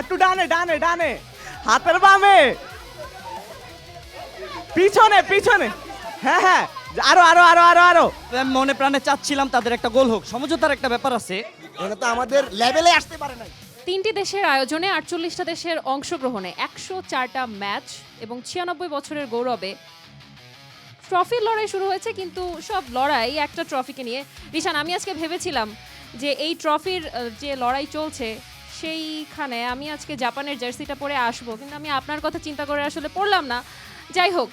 একটু ডানে ডানে ডানে, হাতের বামে, পিছনে পিছনে, হ্যাঁ হ্যাঁ, আরো আরো আরো আরো আরো। আমি মনে প্রাণে চাচ্ছিলাম তাদের একটা গোল হোক, সমঝোতার একটা ব্যাপার আছে। এটা তো আমাদের লেভেলে আসতে পারে নাই। 3টি দেশের আয়োজনে 48টা দেশের অংশগ্রহণে 104টা ম্যাচ এবং 96 বছরের গৌরবে ট্রফির লড়াই শুরু হয়েছে, কিন্তু সব লড়াই একটা ট্রফিকে নিয়ে। রিশান, আমি আজকে ভেবেছিলাম যে এই ট্রফির যে লড়াই চলছে সেইখানে আমি আজকে জাপানের জার্সিটা পরে আসবো, কিন্তু আমি আপনার কথা চিন্তা করে আসলে পড়লাম না। যাই হোক,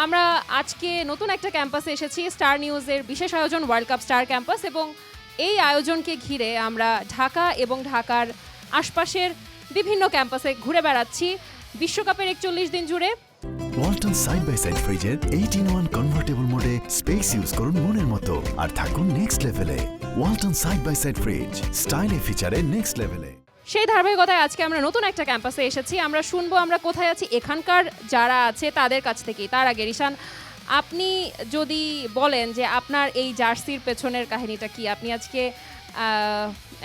আমরা আজকে নতুন একটা ক্যাম্পাসে এসেছি, স্টার নিউজের বিশেষ আয়োজন ওয়ার্ল্ড কাপ স্টার ক্যাম্পাস, এবং এই আয়োজনকে ঘিরে আমরা ঢাকা এবং ঢাকার আশপাশের বিভিন্ন ক্যাম্পাসে ঘুরে বেড়াচ্ছি বিশ্বকাপের 41 দিন জুড়ে। ওয়ালটন সাইড বাই সাইড ফ্রিজের 8-in-1 কনভার্টেবল মোডে স্পেস ইউজ করুন মনের মতো আর থাকুন নেক্সট লেভেলে। Walton side by side fridge, স্টাইলে ফিচারে নেক্সট লেভেলে। সেই ধারাবাহিকতায় আজকে আমরা নতুন একটা ক্যাম্পাসে এসেছি। আমরা শুনবো আমরা কোথায় আছি এখানকার যারা আছে তাদের কাছ থেকেই। তার আগে রিশান, আপনি যদি বলেন যে আপনার এই জার্সির পেছনের কাহিনীটা কি। আপনি আজকে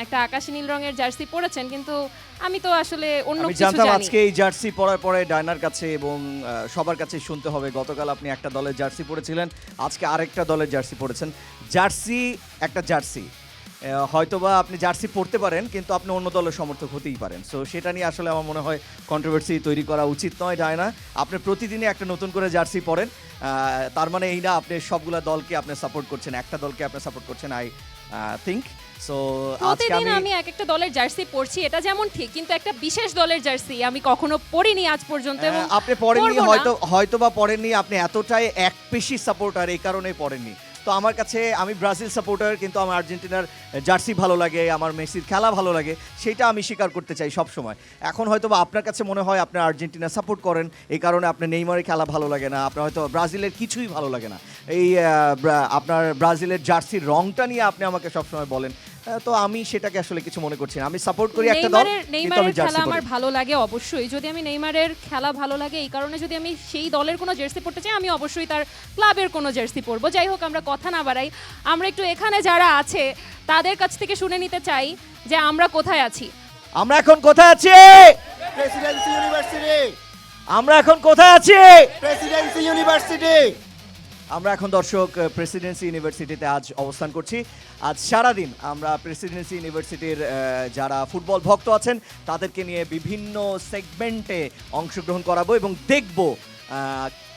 একটা আকাশী নীল রঙের জার্সি পরেছেন, কিন্তু আমি তো আসলে অন্য আমি কিছু জানতাম জানি। আজকে এই জার্সি পরার পরে ডায়নার কাছে এবং সবার কাছে শুনতে হবে গতকাল আপনি একটা দলের জার্সি পরেছিলেন, আজকে আরেকটা দলের জার্সি পরেছেন। জার্সি একটা জার্সি, হয়তোবা আপনি জার্সি পরতে পারেন কিন্তু আপনি অন্য দলের সমর্থক হতেই পারেন। সো সেটা নিয়ে আসলে আমার মনে হয় কন্ট্রোভার্সি তৈরি করা উচিত নয় ডায়না। আপনি প্রতিদিনই একটা নতুন করে জার্সি পরেন, তার মানে এই না আপনি সবগুলা দলকে আপনি সাপোর্ট করছেন, একটা দলকে আপনি সাপোর্ট করছেন। আই থিঙ্ক সো আজকে প্রতিদিন আমি এক একটা দলের জার্সি পরছি, এটা যেমন ঠিক, কিন্তু একটা বিশেষ দলের জার্সি আমি কখনো পরিনি আজ পর্যন্ত, এবং আপনি পড়েননি, পরবো না। হয়তোবা পড়েননি, আপনি এতটাই একপেশি সাপোর্টার এই কারণে পড়েননি। তো আমার কাছে, আমি ব্রাজিল সাপোর্টার কিন্তু আমার আর্জেন্টিনার জার্সি ভালো লাগে, আমার মেসির খেলা ভালো লাগে, সেটা আমি স্বীকার করতে চাই সব সময়। এখন হয়তোবা আপনার কাছে মনে হয় আপনি আর্জেন্টিনা সাপোর্ট করেন, এই কারণে আপনার নেইমারের খেলা ভালো লাগে না, আপনার হয়তো ব্রাজিলের কিছুই ভালো লাগে না। এই আপনার ব্রাজিলের জার্সির রংটা নিয়ে আপনি আমাকে সবসময় বলেন, তো আমি সেটাকে আসলে কিছু মনে করছি না। আমি সাপোর্ট করি একটা দল, কিন্তু আমি নেইমারের জার্সি খেলা আমার পরি। ভালো লাগে অবশ্যই। যদি আমি নেইমারের খেলা ভালো লাগে এই কারণে যদি আমি সেই দলের কোনো জার্সি পরতে চাই, আমি অবশ্যই তার ক্লাবের কোনো জার্সি পরবো। যাই হোক, আমরা কথা না বাড়াই, আমরা একটু এখানে যারা আছে তাদের কাছ থেকে শুনে নিতে চাই যে আমরা কোথায় আছি। আমরা এখন কোথায় আছি? প্রেসিডেন্সি ইউনিভার্সিটি, আমরা এখন কোথায় আছি? Presidency university. আমরা এখন দর্শক প্রেসিডেন্সি ইউনিভার্সিটিতে আজ অবস্থান করছি। আজ সারাদিন আমরা প্রেসিডেন্সি ইউনিভার্সিটির যারা ফুটবল ভক্ত আছেন তাদেরকে নিয়ে বিভিন্ন সেগমেন্টে অংশগ্রহণ করাবো এবং দেখব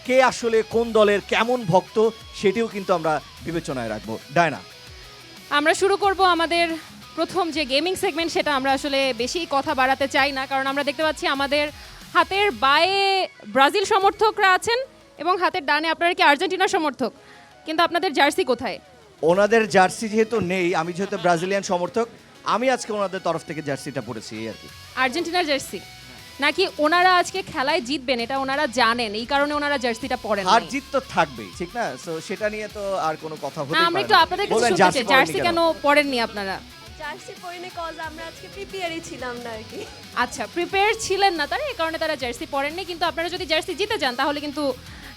কে আসলে কোন দলের কেমন ভক্ত, সেটিও কিন্তু আমরা বিবেচনায় রাখবো। ডায়না, আমরা শুরু করব আমাদের প্রথম যে গেমিং সেগমেন্ট, সেটা আমরা আসলে বেশি কথা বাড়াতে চাই না, কারণ আমরা দেখতে পাচ্ছি আমাদের হাতের বায়ে ব্রাজিল সমর্থকরা আছেন এবং হাতের ডানে আপনারা কি আর্জেন্টিনার সমর্থক, কিন্তু আপনাদের জার্সি কোথায়? ওনাদের জার্সি যেহেতু নেই, আমি যেহেতু ব্রাজিলিয়ান সমর্থক, আমি আজকে ওনাদের তরফ থেকে জার্সিটা পরেছি এই আর কি। আর্জেন্টিনার জার্সি নাকি ওনারা আজকে খেলায় জিতবেন এটা ওনারা জানেন, এই কারণে ওনারা জার্সিটা পরেন হার নাই? জিত তো থাকবেই, ঠিক না? সো সেটা নিয়ে তো আর কোনো কথা হতে না, পারে আমরা না। একটু আপনাদের কাছে বলেন, শুনতে চাই পরেননি জার্সি কেন পরেননি আপনারা? জার্সি পরিনি কজ আমরা আজকে প্রিপেয়ারই ছিলাম না আর কি। আচ্ছা, প্রিপেয়ার ছিলেন না তারা, এই কারণে তারা জার্সি পরেননি, কিন্তু আপনারা যদি জার্সি জিতে যান তাহলে কিন্তু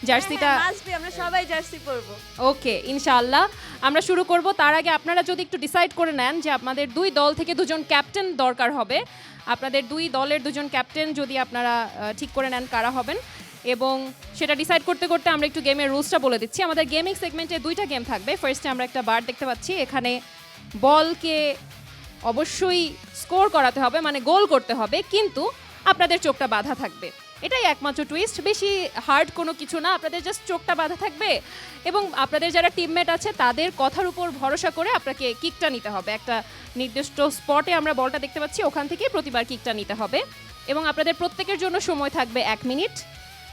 জার্সিটা আসবে, আমরা সবাই জার্সি পরবো। ওকে, ইনশাআল্লাহ আমরা শুরু করব। তার আগে আপনারা যদি একটু ডিসাইড করে নেন যে আপনাদের দুই দল থেকে দুজন ক্যাপ্টেন দরকার হবে, আপনাদের দুই দলের দুজন ক্যাপ্টেন যদি আপনারা ঠিক করে নেন কারা হবেন, এবং সেটা ডিসাইড করতে করতে আমরা একটু গেমের রুলসটা বলে দিচ্ছি। আমাদের গেমিং সেগমেন্টে দুইটা গেম থাকবে। ফার্স্টে আমরা একটা বার দেখতে পাচ্ছি, এখানে বলকে অবশ্যই স্কোর করাতে হবে, মানে গোল করতে হবে, কিন্তু আপনাদের চোখটা বাঁধা থাকবে। এটাই একমাত্র টুইস্ট, বেশি হার্ড কোনো কিছু না, আপনাদের জাস্ট চোখটা বাঁধা থাকবে এবং আপনাদের যারা টিমমেট আছে তাদের কথার উপর ভরসা করে আপনাকে কিকটা নিতে হবে। একটা নির্দিষ্ট স্পটে আমরা বলটা দেখতে পাচ্ছি, ওখান থেকে প্রতিবার কিকটা নিতে হবে এবং আপনাদের প্রত্যেকের জন্য সময় থাকবে 1 মিনিট।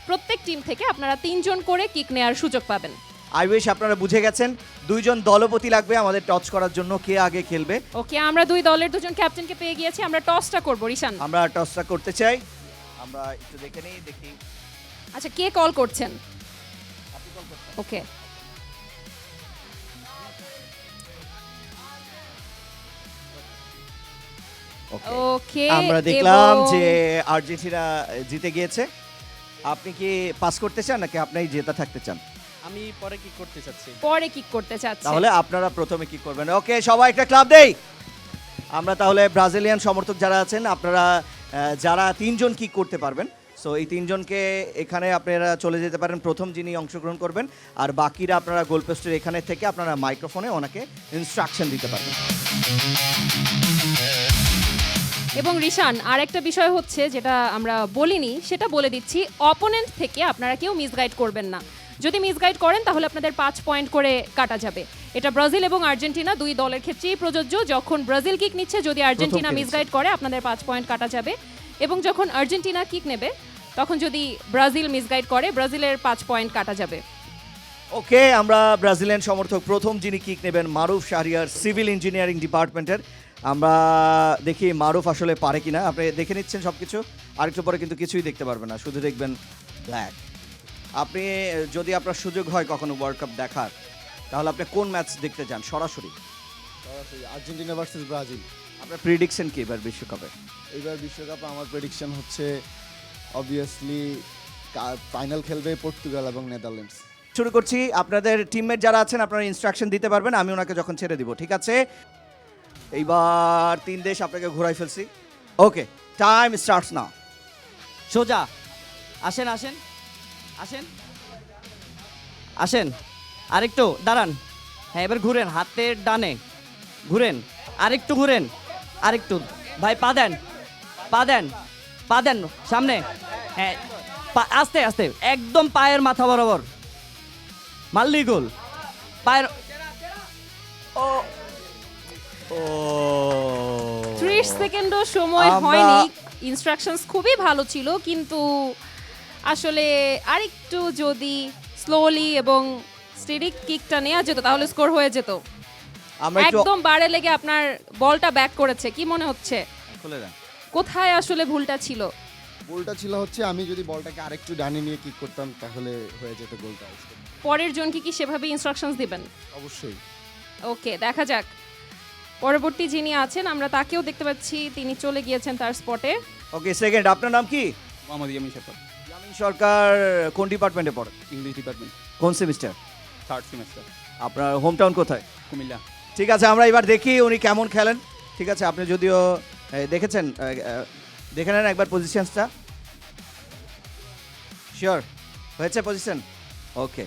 প্রত্যেক টিম থেকে আপনারা 3 জন করে কিক নেওয়ার সুযোগ পাবেন। আই উইশ আপনারা বুঝে গেছেন, দুইজন দলপতি লাগবে আমাদের টচ করার জন্য, কে আগে খেলবে। ওকে, আমরা দুই দলের দুজন ক্যাপ্টেনকে পেয়ে গিয়েছি, আমরা টসটা করব। রিশান, আমরা টসটা করতে চাই, আমরা একটু দেখে নেই, দেখি। আচ্ছা, কে কল করছেন? ওকে, ওকে, আমরা দেখলাম এবং যে আর্জেন্টিনা জিতে গিয়েছে। আপনি কি পাস করতে চান নাকি আপনি জেতা থাকতে চান? আমি পরে কি করতে চাচ্ছি? পরে কিক করতে চাচ্ছে। তাহলে আপনারা প্রথমে কি করবেন? ওকে, সবাই একটা ক্লাব দেই। আমরা তাহলে ব্রাজিলিয়ান সমর্থক যারা আছেন আপনারা যারা তিনজন কিক করতে পারবেন। সো এই তিনজনকে এখানে আপনারা চলে যেতে পারেন, প্রথম যিনি অংশগ্রহণ করবেন, আর বাকিরা আপনারা গোলপোস্টের এখানে থেকে আপনারা মাইক্রোফোনে ওনাকে ইনস্ট্রাকশন দিতে পারবেন। এবং রিশান, আর একটা বিষয় হচ্ছে যেটা আমরা বলিনি, সেটা বলে দিচ্ছি, অপোনেন্ট থেকে আপনারা কেউ মিসগাইড করবেন না। যদি মিসগাইড করেন তাহলে আপনাদের 5 পয়েন্ট করে কাটা যাবে। এটা ব্রাজিল এবং আর্জেন্টিনা দুই দলের ক্ষেত্রেই প্রযোজ্য। যখন ব্রাজিল কিক নিচ্ছে, যদি আর্জেন্টিনা কিক মিসগাইড করে আপনাদের 5 পয়েন্ট কাটা যাবে, এবং যখন আর্জেন্টিনা কিক নেবে তখন যদি ব্রাজিল মিসগাইড করে ব্রাজিলের 5 পয়েন্ট কাটা যাবে। ওকে, আমরা ব্রাজিলিয়ান সমর্থক প্রথম যিনি কিক নেবেন মারুফ শাহরিয়ার, সিভিল ইঞ্জিনিয়ারিং ডিপার্টমেন্টের। আমরা দেখি মারুফ আসলে পারে কিনা। আপনি দেখে নিচ্ছেন সব কিছু, আরেকটু পরে কিন্তু কিছুই দেখতে পারবেন না, শুধু দেখবেন ব্ল্যাক। আপনি যদি আপনার সুযোগ হয় কখনো ওয়ার্ল্ড কাপ দেখার, তাহলে আপনি কোন ম্যাচ দেখতে যান সরাসরি? Argentina versus Brazil. আপনার প্রিডিকশন কি এবার বিশ্বকাপে? এইবার বিশ্বকাপে আমার প্রেডিকশন হচ্ছে অবভিয়াসলি ফাইনাল খেলবে পর্তুগাল এবং নেদারল্যান্ডস। শুরু করছি। আপনাদের টিমমেট যারা আছেন আপনারা ইনস্ট্রাকশন দিতে পারবেন, আমি ওনাকে যখন ছেড়ে দিব, ঠিক আছে? এইবার 3 দেশ আপনাকে ঘুরাই ফেলছি। ওকে, টাইম স্টার্টস নাও। সোজা আসেন আসেন আসেন আসেন, আরেকটু দাঁড়ান। হ্যাঁ, এবার ঘুরেন, হাতের ডানে ঘুরেন, আরেকটু ঘুরেন, আরেকটু। ভাই পা দেন, পা দেন, পা দেন সামনে। হ্যাঁ, আস্তে আস্তে, একদম পায়ের মাথা বরাবর মারলি গোল। পায়ের ও 30 সেকেন্ডও সময় আমরা- হয়নি। ইনস্ট্রাকশনস খুবই ভালো ছিল, কিন্তু আসলে আরেকটু যদি স্লোলি এবং স্টেডি কিকটা নেওয়া যেত তাহলে স্কোর হয়ে যেত। আমরা একটু একদম বারে লেগে আপনার বলটা ব্যাক করেছে, কি মনে হচ্ছে খুলে দেন। কোথায় আসলে ভুলটা ছিল? গোলটা ছিল হচ্ছে আমি যদি বলটাকে আরেকটু ডানে নিয়ে কিক করতাম তাহলে হয়ে যেত গোলটা। পরের জনকে কি সেভাবে ইনস্ট্রাকশনস দিবেন? অবশ্যই। ওকে, দেখা যাক। পরবর্তী যিনি আছেন আমরা তাকেও দেখতে পাচ্ছি, তিনি চলে গিয়েছেন তার স্পটে। ওকে, সেকেন্ড, আপনার নাম কি? মোহাম্মদ ইয়ামিন সরকার, ইয়ামিন সরকার কোন ডিপার্টমেন্টে পড়েন? ইংলিশ ডিপার্টমেন্ট, কোন সেমিস্টার? 3rd সেমিস্টার, আপনার হোম টাউন কোথায়? কুমিল্লা। ঠিক আছে, আমরা এবার দেখি উনি কেমন খেলেন। ঠিক আছে, আপনি যদিও দেখেছেন, দেখে নেন একবার পজিশনসটা। শিওর হয়েছে পজিশন? ওকে,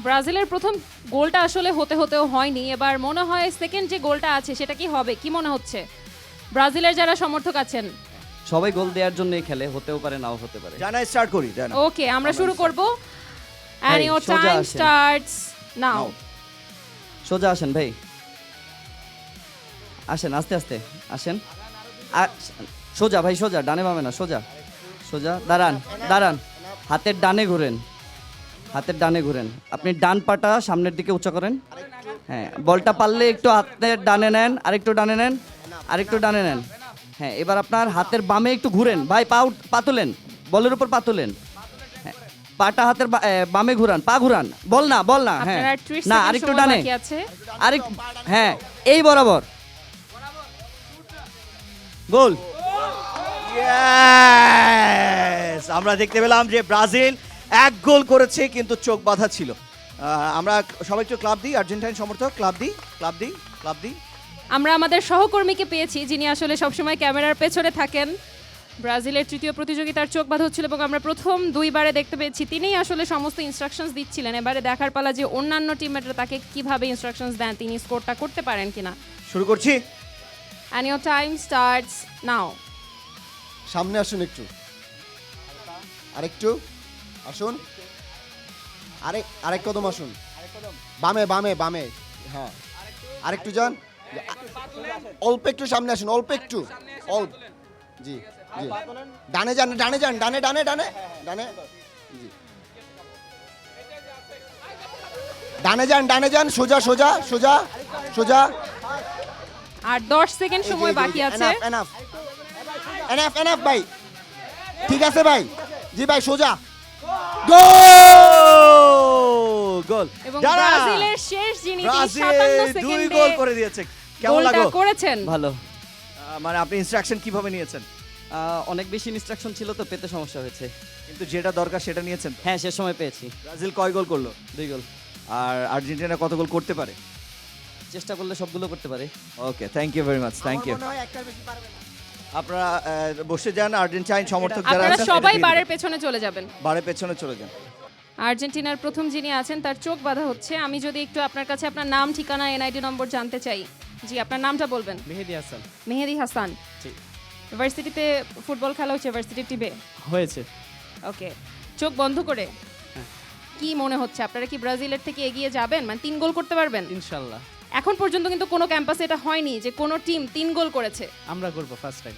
ব্রাজিলের প্রথম গোলটা আসলে হতে হতেও হয়নি। এবার মনে হয় সেকেন্ড যে গোলটা আছে সেটা কি হবে, কি মনে হচ্ছে? ব্রাজিলের যারা সমর্থক আছেন সবাই গোল দেওয়ার জন্যই খেলে, হতেও পারে নাও হতে পারে। জানা স্টার্ট করি, জানা। ওকে, আমরা শুরু করব। and Hey, your সোজা time আসেন। starts now. সোজা আসেন ভাই, আসেন আস্তে আস্তে আসেন। সোজা ভাই, সোজা, ডানে বামে না, সোজা সোজা। দাঁড়ান দাঁড়ান, হাতের ডানে ঘুরেন, হাতের ডানে ঘুরেন। আপনি ডান পাটা সামনের দিকে উঁচা করেন। হ্যাঁ, বলটা পারলে একটু হাতের ডানে নেন, আরেকটু ডানে নেন, আরেকটু ডানে নেন। হ্যাঁ, এবার আপনার হাতের বামে একটু ঘুরেন ভাই, পা তুলেন, বলের উপর পা তুলেন। হ্যাঁ, পাটা হাতের বামে ঘুরান, পা ঘুরান, বল না, বল না। হ্যাঁ, আপনার 30 না, সেকেন্ড আরেকটু সময় ডানে, বাকি আছে। আরেক, হ্যাঁ, এই বরাবর গোল। Yes! আমরা দেখতে পেলাম যে ব্রাজিল 1 গোল করেছে, কিন্তু চোখ বাঁধা ছিল। আমরা সবাই একটু ক্লাব দিই, আর্জেন্টাইন সমর্থক ক্লাব দিই, ক্লাব দিই, ক্লাব দিই। আমরা আমাদের সহকর্মীকে পেয়েছি যিনি আসলে সবসময় ক্যামেরার পেছনে থাকেন। ব্রাজিলের তৃতীয় প্রতিযোগিতার চোখ বাঁধা হচ্ছিল এবং আমরা প্রথম 2 বারে দেখতে পেয়েছি তিনিই আসলে সমস্ত ইনস্ট্রাকশনস দিচ্ছিলেন। এবারে দেখার পালা যে অন্যান্য টিমমেটরা তাকে কিভাবে ইনস্ট্রাকশনস দেন, তিনি স্কোরটা করতে পারেন কিনা। শুরু করছি। And your time starts now. সামনে আসুন একটু, আরেকটু আসুন, আরেক কদম আসুন, বামে বামে বামে। হ্যাঁ, আরেকটু যান, অল্প একটু সামনে আসুন, অল্প একটু, অল্প। জি জি, ডানে যান, ডানে যান, ডানে ডানে ডানে ডানে। জি, ডানে যান, ডানে যান, সোজা সোজা সোজা সোজা। আর 10 সেকেন্ড সময় বাকি আছে। এনাফ এনাফ এনাফ ভাই, ঠিক আছে ভাই। জি ভাই, সোজা গোল। এবং যারা ব্রাজিলের শেষ যিনি, তিনি ব্রাজিল 57 2 সেকেন্ডে হ্যাঁ। গোল করে দিয়েছে। কেমন গোলটা লাগলো? করেছেন। ভালো। মানে আপনি ইনস্ট্রাকশন কিভাবে নিয়েছেন? অনেক বেশি ইনস্ট্রাকশন ছিল তো পেতে সমস্যা হয়েছে। কিন্তু যেটা দরকার সেটা নিয়েছেন। হ্যাঁ, শেষ সময় পেয়েছি। ব্রাজিল কয় গোল করলো? 2 গোল। আর আর্জেন্টিনা কত গোল করতে পারে? চেষ্টা করলে সবগুলো করতে পারে। Okay, thank you very much, thank you. আপনারা বসে যান, আর্জেন্টাইন সমর্থক যারা আপনারা আছেন সবাই এটা দিয়ে বারের দিন। পেছনে চলে যাবেন। বারের পেছনে চলে যান। আর্জেন্টিনার প্রথম যিনি আছেন তার চোখ বাঁধা হচ্ছে। আমি যদি একটু আপনার কাছে আপনার নাম, ঠিকানা, এনআইডি নম্বর জানতে চাই। জি, আপনার নামটা বলবেন। মেহেদি হাসান মেহেদি হাসান। জি। ভার্সিটিতে ফুটবল খেলা হচ্ছে, ভার্সিটি টিমে। হয়েছে। ওকে, চোখ বন্ধ করে কি মনে হচ্ছে, আপনারা কি ব্রাজিলের থেকে এগিয়ে যাবেন, মানে 3 গোল করতে পারবেন? ইনশাল্লাহ এখন পর্যন্ত কিন্তু কোনো ক্যাম্পাসে এটা হয়নি যে কোনো টিম 3 গোল করেছে। আমরা করবো ফার্স্ট টাইম।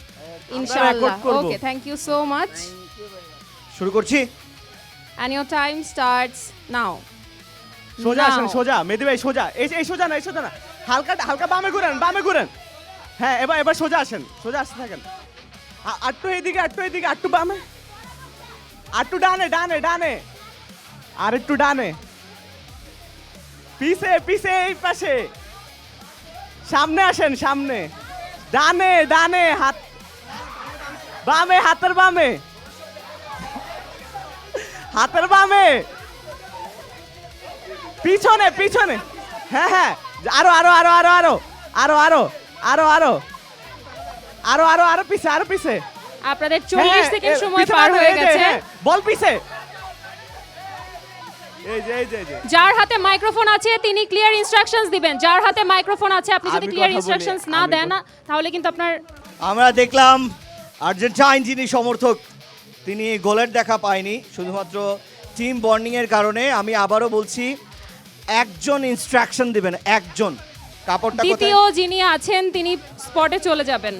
ইনশাআল্লাহ। করব। ওকে, থ্যাংক ইউ সো মাচ। শুরু করছি। And your time starts now. সোজা আসেন, Now. সোজা মেহেদি ভাই, সোজা। এই সোজা না, এই সোজা না, হালকা হালকা বামে ঘুরেন, বামে ঘুরেন। হ্যাঁ, এবার সোজা আসেন, সোজা আসতে থাকেন। আটটু এইদিকে, আটটু বামে, আটটু ডানে, ডানে ডানে, আর একটু ডানে, পিছে পিছে, এই পাশে, সামনে আসেন, সামনে, ডানে ডানে, হাত বামে, হাতের বামে, হাতের বামে, পিছনে পিছনে, হ্যাঁ হ্যাঁ, আরো আরো আরো আরো আরো আরো আরো আরো আরো আরো আরো আরো পিছে, আরো পিছে। আপনাদের হ্যাঁ, 40 সেকেন্ড সময় পিছে পার বামে, হয়ে এই যে, গেছে। হ্যাঁ, বল পিছে, এই যে এই যে এই যে। যার হাতে মাইক্রোফোন আছে তিনি ক্লিয়ার ইনস্ট্রাকশনস দিবেন। যার হাতে মাইক্রোফোন আছে আপনি যদি আমি ক্লিয়ার কথা বলি, ইনস্ট্রাকশনস না আমি দেন না তাহলে কিন্তু আপনার আমরা দেখলাম আর্জেন্টাইন যিনি সমর্থক তিনি গোলের দেখা পায়নি, শুধুমাত্র টিম বন্ডিংয়ের কারণে। আমি আবারও বলছি, একজন ইনস্ট্রাকশন দিবেন, একজন। কাপড়টা কোথায়? দ্বিতীয় যিনি আছেন তিনি স্পটে চলে যাবেন।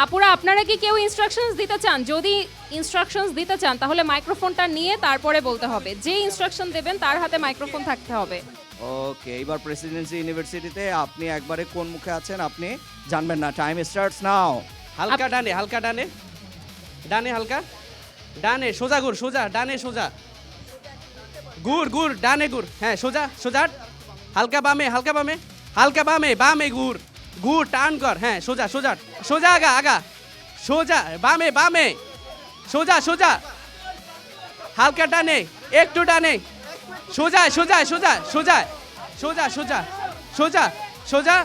আপুরা, আপনারা কি কেউ ইনস্ট্রাকশনস দিতে চান? যদি ইনস্ট্রাকশনস দিতে চান তাহলে মাইক্রোফোনটা নিয়ে তারপরে বলতে হবে। যে ইনস্ট্রাকশন দেবেন তার হাতে মাইক্রোফোন থাকতে হবে। ওকে, এবার প্রেসিডেন্সি ইউনিভার্সিটিতে আপনি একবারে কোন মুখে আছেন আপনি জানবেন না। Time starts now. হালকা ডানে, হালকা ডানে, ডানে হালকা ডানে, সোজা ঘুর, সোজা ডানে, সোজা ঘুর, ঘুর ডানে ঘুর, হ্যাঁ সোজা, সোজা, হালকা বামে, হালকা বামে, হালকা বামে, বামে ঘুর, ঘুর টার্ন কর, হ্যাঁ সোজা, সোজা, সোজা, আগা আগা, সোজা বামে, বামে, সোজা, সোজা, হালকা ডানে, একটু ডানে, সোজা, সোজা, সোজা, সোজা, সোজা, সোজা, সোজা, সোজা,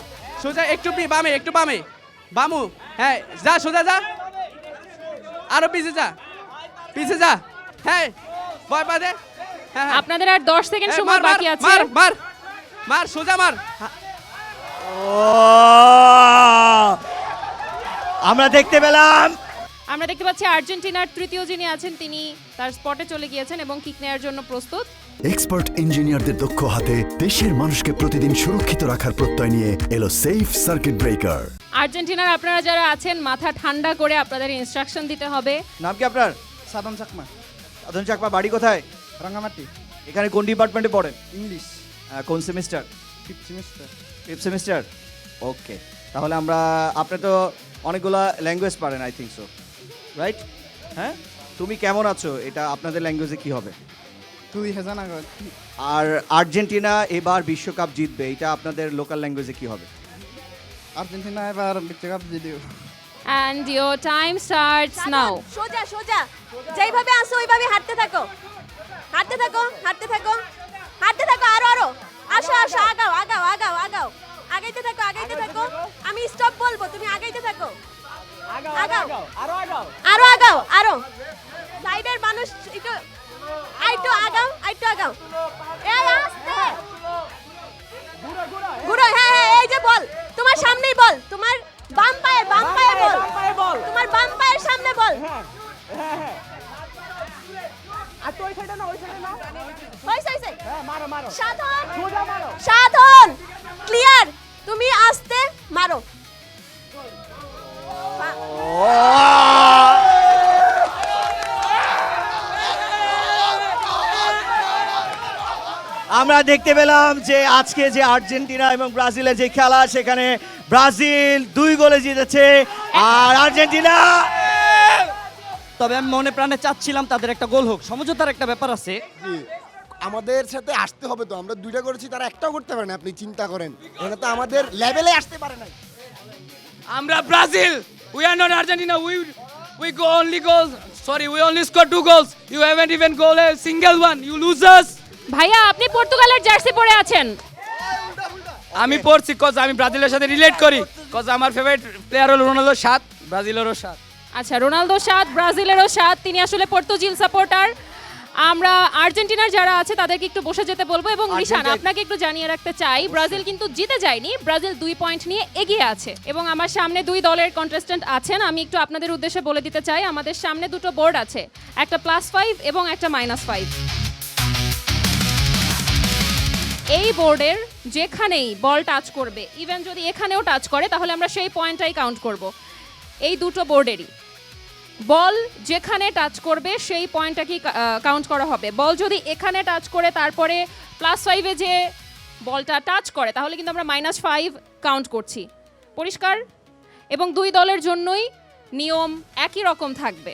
সোজা, একটু বামে, একটু বামে, বামু, হ্যাঁ যা, সোজা যা, আরো পিছে যা, পিছে যা, হ্যাঁ ভয় পা দে, হ্যাঁ হ্যাঁ, আপনাদের আর 10 সেকেন্ড হ্যাঁ, সময় মার, মার, বাকি আছে। মার মার মার, সোজা মার। আমরা দেখতে পেলাম আমরা দেখতে পাচ্ছি আর্জেন্টিনার তৃতীয় যিনি আছেন তিনি তার স্পটে চলে গিয়েছেন এবং কিক নেওয়ার জন্য প্রস্তুত। এক্সপার্ট ইঞ্জিনিয়ারদের দক্ষ হাতে দেশের মানুষকে প্রতিদিন সুরক্ষিত রাখার প্রত্যয় নিয়ে এলো সেফ সার্কিট ব্রেকার। আর্জেন্টিনার আপনারা যারা আছেন মাথা ঠান্ডা করে আপনাদের ইনস্ট্রাকশন দিতে হবে। নাম কি আপনার? সাদম চাকমা, সাধন চাকমা, বাড়ি কোথায়? রাঙ্গামাটি, এখানে কোন ডিপার্টমেন্টে পড়েন? ইংলিশ, কোন semester? 5th semester. 5th semester. ওকে, তাহলে আমরা, আপনি তো অনেকগুলো ল্যাঙ্গুয়েজ পারেন আই থিঙ্ক সো, রাইট? হ্যাঁ, তুমি কেমন আছো এটা আপনাদের ল্যাঙ্গুয়েজে কি হবে? আর আর্জেন্টিনা এবার বিশ্বকাপ জিতবে, এটা আপনাদের লোকাল ল্যাঙ্গুয়েজে কি হবে? আর্জেন্টিনা এবার বিশ্বকাপ জিতবে। And your time starts now. সোজা সোজা, যেইভাবে আসো ওইভাবে হাঁটতে থাকো, হাঁটতে থাকো, হাঁটতে থাকো, হাঁটতে থাকো, আরো আরো, আসো আসো, আগাও আগাও আগাও আগাও, আগাইতে থাকো, আগাইতে থাকো। আমি স্টপ বলবো, তুমি আগাইতে থাকো, আগাও, আরো আগাও, আরো আগাও, আরো। সাইডের মানুষ একটু আইটু আগাও, আইটু আগাও, এই আস্তে ঘুরো, হ্যাঁ হ্যাঁ, এই যে বল তোমার সামনেই, বল তোমার বাম পায়ে, বাম পায়ে বল, বল, তোমার বাম পায়ের সামনে বল। হ্যাঁ হ্যাঁ, আর তো ওই সাইডে না, ওই সাইডে না, হইছে হইছে, হ্যাঁ মারো মারো, সাধন সোজা মারো। সাধন, ক্লিয়ার, তুমি আস্তে মারো। আমরা দেখতে পেলাম যে আজকে যে আর্জেন্টিনা এবং ব্রাজিলের যে খেলা, সেখানে ব্রাজিল 2 গোলে জিতেছে আর আর্জেন্টিনা। তবে আমি মনে প্রাণে চাচ্ছিলাম তাদের একটা গোল হোক, সমঝোতার একটা ব্যাপার আছে। জি, আমাদের সাথে আসতে হবে তো, আমরা 2টা করেছি, তারা একটাও করতে পারে না, আপনি চিন্তা করেন, এটা তো আমাদের লেভেলে আসতে পারে না। আমরা Brazil, we are not Argentina, we go only goals, sorry, we only score 2 goals, you haven't even goal a single one, you losers. ভাইয়া, আপনি পর্তুগালের জার্সি পরে আছেন। আমি পড়ছি কজ আমি ব্রাজিলের সাথে রিলেট করি, কজ আমার ফেভারিট প্লেয়ার হলো রোনালদো 7, ব্রাজিলেরও 7। আচ্ছা, রোনালদো 7, ব্রাজিলেরও 7, তিনি আসলে পর্তুজিল সাপোর্টার। আমরা আর্জেন্টিনার যারা আছে তাদেরকে একটু বসে যেতে বলবো, এবং নিশান আপনাকে একটু জানিয়ে রাখতে চাই ব্রাজিল কিন্তু জিতে যায়নি, ব্রাজিল 2 পয়েন্ট নিয়ে এগিয়ে আছে এবং আমার সামনে 2 দলের কন্টেস্ট্যান্ট আছেন। আমি একটু আপনাদের উদ্দেশ্যে বলে দিতে চাই আমাদের সামনে দুটো বোর্ড আছে, একটা +5 এবং একটা -5। এই বোর্ডের যেখানেই বল টাচ করবে, ইভেন যদি এখানেও টাচ করে তাহলে আমরা সেই পয়েন্টটাই কাউন্ট করব। এই দুটো বোর্ডেরই বল যেখানে টাচ করবে সেই পয়েন্টটাকেই কাউন্ট করা হবে। বল যদি এখানে টাচ করে তারপরে +5-এ যে বলটা টাচ করে তাহলে কিন্তু আমরা -5 কাউন্ট করছি। পরিষ্কার? এবং 2 দলের জন্যই নিয়ম একই রকম থাকবে।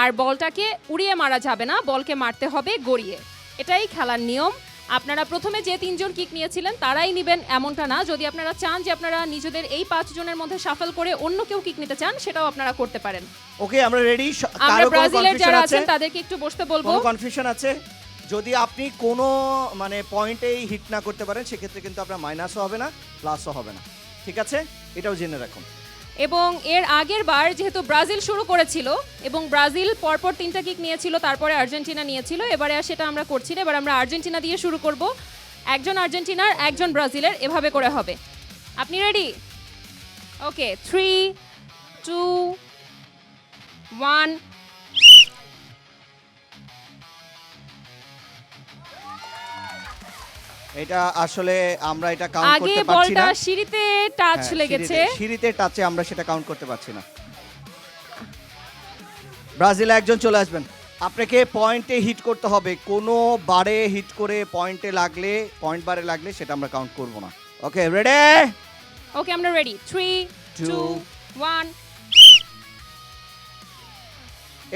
আর বলটাকে উড়িয়ে মারা যাবে না, বলকে মারতে হবে গড়িয়ে। এটাই খেলার নিয়ম। আপনারা প্রথমে যে 3 জন কিক নিয়েছিলেন তারাই নেবেন এমনটা না। যদি আপনারা চান যে আপনারা নিজেদের এই 5 জনের মধ্যে শাফল করে অন্য কেউ কিক নিতে চান সেটাও আপনারা করতে পারেন। ওকে, আমরা রেডি। আমরা ব্রাজিলের যারা আছেন তাদেরকে একটু বসতে বলবো। কোনো কনফিউশন আছে? যদি আপনি কোনো মানে পয়েন্টেই হিট না করতে পারেন সেক্ষেত্রে কিন্তু আপনার মাইনাসও হবে না, প্লাসও হবে না। ঠিক আছে, এটাও জেনে রাখুন। এবং এর আগের বার যেহেতু ব্রাজিল শুরু করেছিল এবং ব্রাজিল পরপর 3টা কিক নিয়েছিল, তারপরে আর্জেন্টিনা নিয়েছিল, এবারে আর সেটা আমরা করছি না। এবার আমরা আর্জেন্টিনা দিয়ে শুরু করব। একজন আর্জেন্টিনার, একজন ব্রাজিলের, এভাবে করে হবে। আপনি রেডি? ওকে, 3, 2, 1। এটা আসলে আমরা এটা কাউন্ট আগে করতে পারছি না। বলটা সিঁড়িতে টাচ হ্যাঁ, লেগেছে। সিঁড়িতে টাচে আমরা সেটা কাউন্ট করতে পারছি না। ব্রাজিল একজন চলে আসবেন। আপনাকে পয়েন্টে হিট করতে হবে। কোনো বারে হিট করে পয়েন্টে লাগলে, পয়েন্ট বারে লাগলে সেটা আমরা কাউন্ট করব না। ওকে, রেডি? ওকে, আমরা রেডি। 3, 2, 1।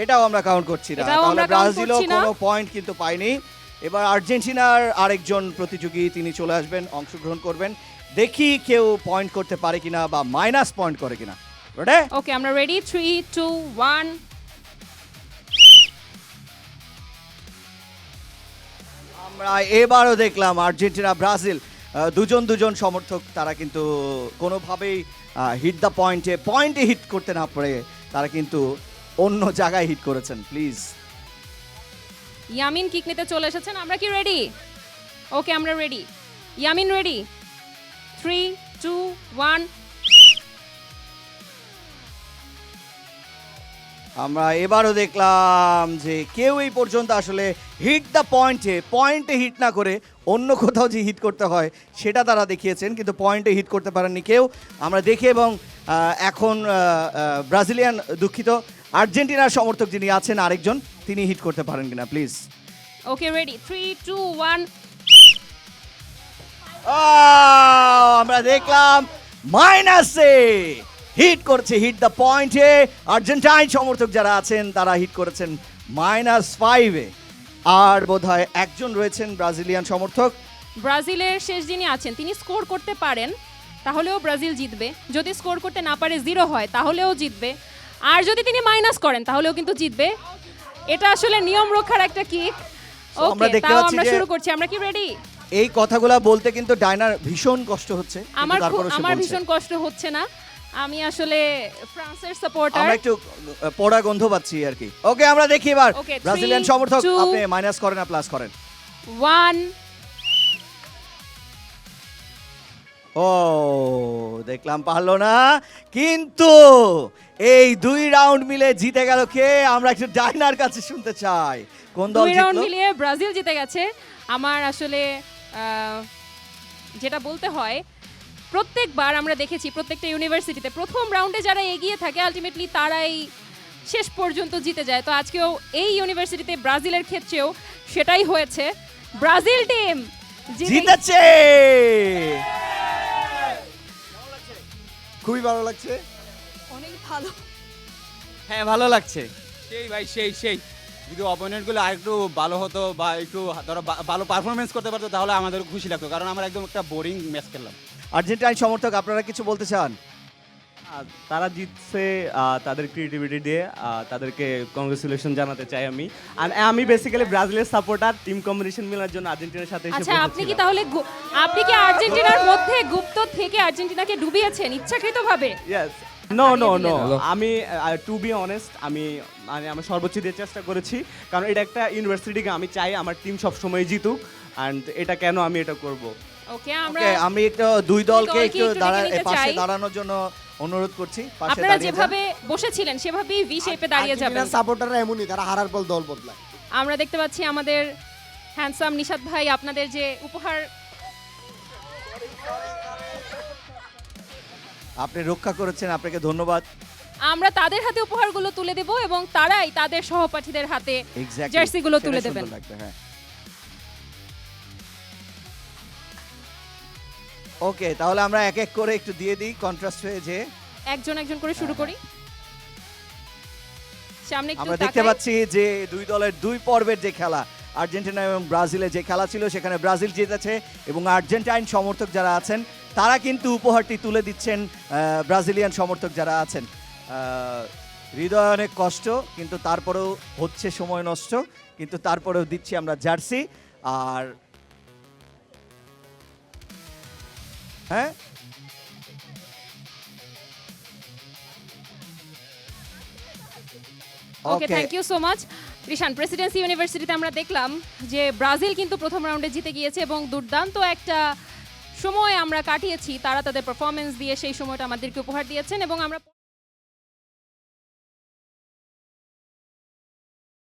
এটাও আমরা কাউন্ট করছি না। এটাও তাহলে আমরা count ব্রাজিলও করছি না। কোনো পয়েন্ট কিন্তু পায়নি। এবার আর্জেন্টিনার আরেকজন প্রতিযোগী তিনি চলে আসবেন, অংশগ্রহণ করবেন। দেখি কেউ পয়েন্ট করতে পারে কিনা বা মাইনাস পয়েন্ট করে কিনা। রেডি? ওকে, আমরা রেডি। 3, 2, 1। আমরা এবারও দেখলাম আর্জেন্টিনা ব্রাজিল দুজন সমর্থক তারা কিন্তু কোনোভাবেই হিট দ্য পয়েন্টে হিট করতে না পারে তারা কিন্তু অন্য জায়গায় হিট করেছেন। প্লিজ, ইয়ামিন কিক নিতে চলে এসেছেন। আমরা কি রেডি? ওকে, আমরা রেডি। ইয়ামিন রেডি? 3, 2, 1। আমরা এবারও দেখলাম যে কেউ এই পর্যন্ত আসলে হিট দ্য পয়েন্টে হিট না করে অন্য কোথাও যে হিট করতে হয় সেটা তারা দেখিয়েছেন, কিন্তু পয়েন্টে হিট করতে পারেননি কেউ। আমরা দেখি এবং এখন ব্রাজিলিয়ান, দুঃখিত, আর্জেন্টিনার সমর্থক যিনি আছেন আরেকজন, তিনি হিট করতে পারেন কিনা প্লিজ। Okay, ready. 3, 2, 1। আমরা দেখলাম মাইনাসে হিট করছে, হিট দ্য পয়েন্টে আর্জেন্টাইন সমর্থক যারা আছেন তারা হিট করেছেন -5-এ। আর বোধহয় একজন রয়েছেন ব্রাজিলিয়ান সমর্থক। ব্রাজিলের শেষ যিনি আছেন তিনি স্কোর করতে পারেন তাহলেও ব্রাজিল জিতবে। যদি স্কোর করতে না পারে 0 হয় তাহলেও জিতবে। আর যদি তিনি মাইনাস করেন তাহলেও কিন্তু জিতবে। এটা আসলে নিয়ম রক্ষার একটা কিক। আমরা ওকে, দেখতে তাও পাচ্ছি আমরা যে শুরু করছি। আমরা কি রেডি? এই কথাগুলো বলতে কিন্তু ডায়নার ভীষণ কষ্ট হচ্ছে, কিন্তু তারপরেও সে আমার বলছে। ভীষণ কষ্ট হচ্ছে না। আমি আসলে ফ্রান্সের সাপোর্টার। আমরা একটু পোড়া গন্ধ পাচ্ছি আর কি। ওকে, আমরা দেখি এবার Okay, 3, ব্রাজিলিয়ান সমর্থক 2, আপনি মাইনাস করেন না প্লাস করেন। 1। ও, দেখলাম পারলো না, কিন্তু এই 2 রাউন্ড মিলে জিতে গেল কে? আমরা একটু ডাইনার কাছে শুনতে চাই কোন দল 2 রাউন্ড জিতলো। মিলিয়ে ব্রাজিল জিতে গেছে। আমার আসলে যেটা বলতে হয়, প্রত্যেকবার আমরা দেখেছি প্রত্যেকটা ইউনিভার্সিটিতে প্রথম রাউন্ডে যারা এগিয়ে থাকে আলটিমেটলি তারাই শেষ পর্যন্ত জিতে যায়। তো আজকেও এই ইউনিভার্সিটিতে ব্রাজিলের ক্ষেত্রেও সেটাই হয়েছে। ব্রাজিল টিম জিতেছে। খুবই ভালো লাগছে। অনেক ভালো। হ্যাঁ, ভালো লাগছে। সেই ভাই, সেই যদি অপোনেন্টগুলো আরেকটু ভালো হতো বা একটু ধরো ভালো পারফরমেন্স করতে পারতো তাহলে আমাদের খুশি লাগতো, কারণ আমরা একদম একটা বোরিং ম্যাচ খেললাম। আর্জেন্টাইন সমর্থক আপনারা কিছু বলতে চান? তারা জিতছে তাদের ক্রিয়েটিভিটি দিয়ে, তাদেরকে কংগ্রেচুলেশন জানাতে চাই আমি। আর আমি বেসিক্যালি ব্রাজিলের সাপোর্টার, টিম কম্বিনেশন মেলার জন্য আর্জেন্টিনার সাথে এসে আচ্ছা, আপনি কি বসেছিলাম। তাহলে আপনি কি আর্জেন্টিনার মধ্যে গুপ্ত থেকে আর্জেন্টিনাকে ডুবিয়েছেন ইচ্ছাকৃতভাবে? ইয়েস, নো হারিয়ে নো দিলেন। নো আমি টু বি অনেস্ট আমি মানে আমার সর্বোচ্চ দিয়ে চেষ্টা করেছি, কারণ এটা একটা ইউনিভার্সিটি আমি চাই আমার টিম সবসময় জিতুক, অ্যান্ড এটা কেন আমি এটা করব। ওকে আমরা ওকে, আমি একটু দুই দলকে দলকে একটু একটু ডেকে নিতে পাশে চাই। দাঁড়ানোর জন্য অনুরোধ করছি। পাশে আপনারা দাঁড়িয়ে যান। যেভাবে বসেছিলেন সেভাবেই ভি শেপে দাঁড়িয়ে যাবেন। সাপোর্টাররা এমনই, তারা হারার পর দল বদলায়। আমরা দেখতে পাচ্ছি আমাদের হ্যান্ডসাম নিশাত ভাই আপনাদের যে উপহার আপনি রক্ষা করেছেন, আপনাকে ধন্যবাদ। আমরা তাদের হাতে উপহারগুলো তুলে দেব এবং তারাই তাদের সহপাঠীদের হাতে Exactly, জার্সিগুলো সেটা তুলে সুন্দর দেবেন। লাগবে, হ্যাঁ। ওকে, তাহলে আমরা এক এক করে একটু দিয়ে দিই কন্ট্রাস্ট হয়ে যে একজন একজন করে শুরু করি। সামনে একটু আমরা দেখতে তাকাই। পাচ্ছি যে দুই দলের দুই পর্বের যে খেলা, আর্জেন্টিনা এবং ব্রাজিলের যে খেলা ছিল সেখানে ব্রাজিল জিতেছে এবং আর্জেন্টাইন সমর্থক যারা আছেন তারা কিন্তু উপহারটি তুলে দিচ্ছেন ব্রাজিলিয়ান সমর্থক যারা আছেন। হৃদয় অনেক কষ্ট, কিন্তু তারপরেও হচ্ছে সময় নষ্ট, কিন্তু তারপরেও দিচ্ছি আমরা জার্সি। আর হ্যাঁ, okay, thank you so much. Rishan, Presidency ইউনিভার্সিটিতে আমরা দেখলাম যে ব্রাজিল কিন্তু প্রথম রাউন্ডে জিতে গিয়েছে এবং দুর্দান্ত একটা সময় আমরা কাটিয়েছি। তারা তাদের পারফরমেন্স দিয়ে সেই সময়টা আমাদেরকে উপহার দিয়েছেন এবং আমরা